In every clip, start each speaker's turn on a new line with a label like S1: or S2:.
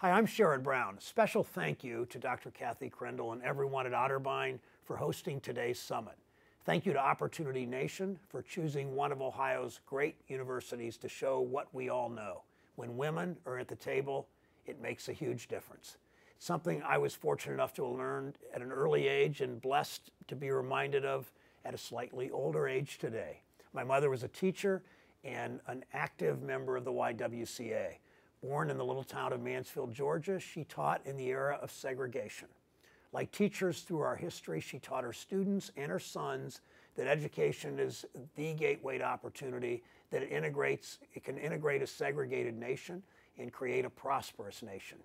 S1: Hi, I'm Sherrod Brown. Special thank you to Dr. Kathy Crendel and everyone at Otterbein for hosting today's summit. Thank you to Opportunity Nation for choosing one of Ohio's great universities to show what we all know. When women are at the table, it makes a huge difference. It's something I was fortunate enough to learn at an early age and blessed to be reminded of at a slightly older age today. My mother was a teacher and an active member of the YWCA. Born in the little town of Mansfield, Georgia, she taught in the era of segregation. Like teachers through our history, she taught her students and her sons that education is the gateway to opportunity, that it can integrate a segregated nation and create a prosperous nation.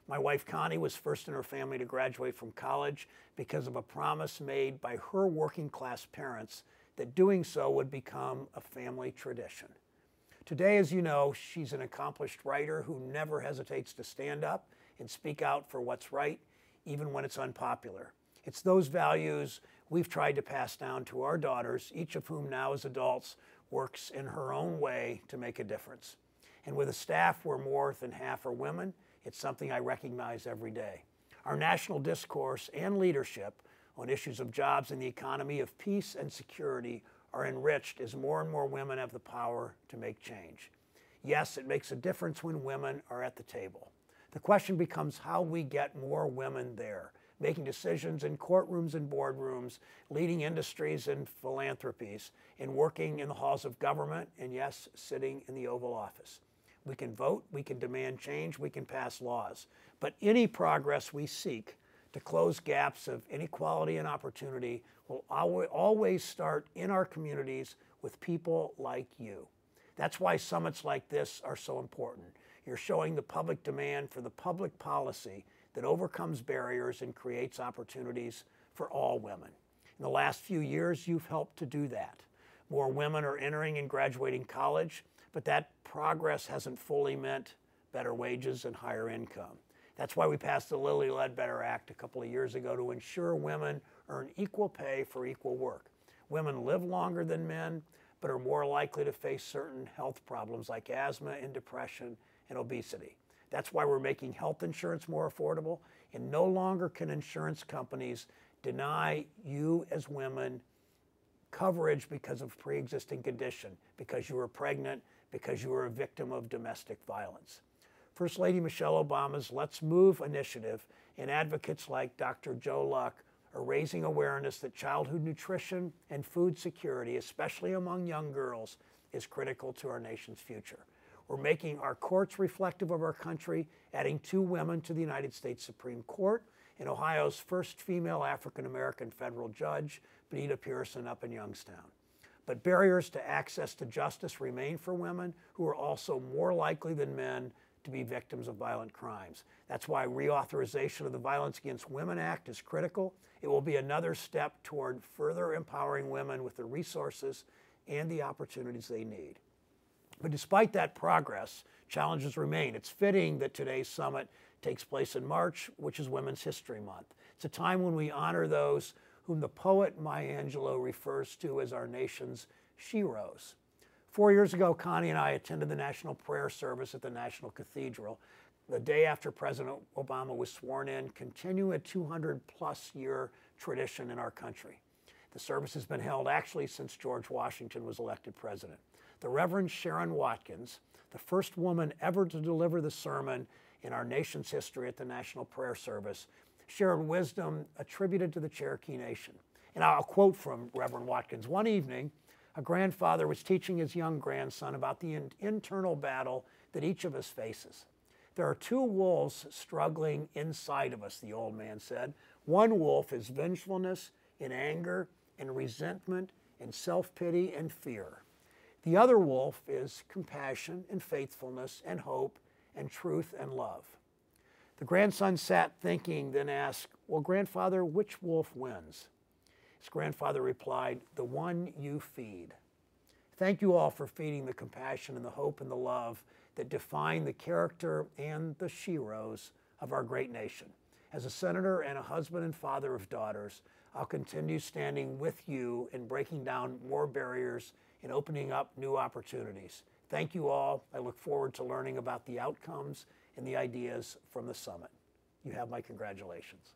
S1: My wife Connie was first in her family to graduate from college because of a promise made by her working class parents that doing so would become a family tradition. Today, as you know, she's an accomplished writer who never hesitates to stand up and speak out for what's right, even when it's unpopular. It's those values we've tried to pass down to our daughters, each of whom now as adults works in her own way to make a difference. And with a staff where more than half are women, it's something I recognize every day. Our national discourse and leadership on issues of jobs and the economy, of peace and security are enriched as more and more women have the power to make change. Yes, it makes a difference when women are at the table. The question becomes how we get more women there, making decisions in courtrooms and boardrooms, leading industries and philanthropies, and working in the halls of government, and yes, sitting in the Oval Office. We can vote, we can demand change, we can pass laws, but any progress we seek to close gaps of inequality and opportunity will always start in our communities with people like you. That's why summits like this are so important. You're showing the public demand for the public policy that overcomes barriers and creates opportunities for all women. In the last few years, you've helped to do that. More women are entering and graduating college, but that progress hasn't fully meant better wages and higher income. That's why we passed the Lilly Ledbetter Act a couple of years ago to ensure women earn equal pay for equal work. Women live longer than men, but are more likely to face certain health problems like asthma and depression and obesity. That's why we're making health insurance more affordable, and no longer can insurance companies deny you as women coverage because of pre-existing condition, because you were pregnant, because you were a victim of domestic violence. First Lady Michelle Obama's Let's Move initiative and advocates like Dr. Joe Luck are raising awareness that childhood nutrition and food security, especially among young girls, is critical to our nation's future. We're making our courts reflective of our country, adding 2 women to the United States Supreme Court, and Ohio's first female African-American federal judge, Benita Pearson, up in Youngstown. But barriers to access to justice remain for women who are also more likely than men to be victims of violent crimes. That's why reauthorization of the Violence Against Women Act is critical. It will be another step toward further empowering women with the resources and the opportunities they need. But despite that progress, challenges remain. It's fitting that today's summit takes place in March, which is Women's History Month. It's a time when we honor those whom the poet Maya Angelou refers to as our nation's sheroes. 4 years ago, Connie and I attended the National Prayer Service at the National Cathedral the day after President Obama was sworn in, continuing a 200-plus year tradition in our country. The service has been held actually since George Washington was elected president. The Reverend Sharon Watkins, the first woman ever to deliver the sermon in our nation's history at the National Prayer Service, shared wisdom attributed to the Cherokee Nation. And I'll quote from Reverend Watkins. One evening, a grandfather was teaching his young grandson about the internal battle that each of us faces. There are 2 wolves struggling inside of us, the old man said. One wolf is vengefulness and anger and resentment and self-pity and fear. The other wolf is compassion and faithfulness and hope and truth and love. The grandson sat thinking, then asked, well, grandfather, which wolf wins? His grandfather replied, the one you feed. Thank you all for feeding the compassion and the hope and the love that define the character and the sheroes of our great nation. As a senator and a husband and father of daughters, I'll continue standing with you in breaking down more barriers and opening up new opportunities. Thank you all. I look forward to learning about the outcomes and the ideas from the summit. You have my congratulations.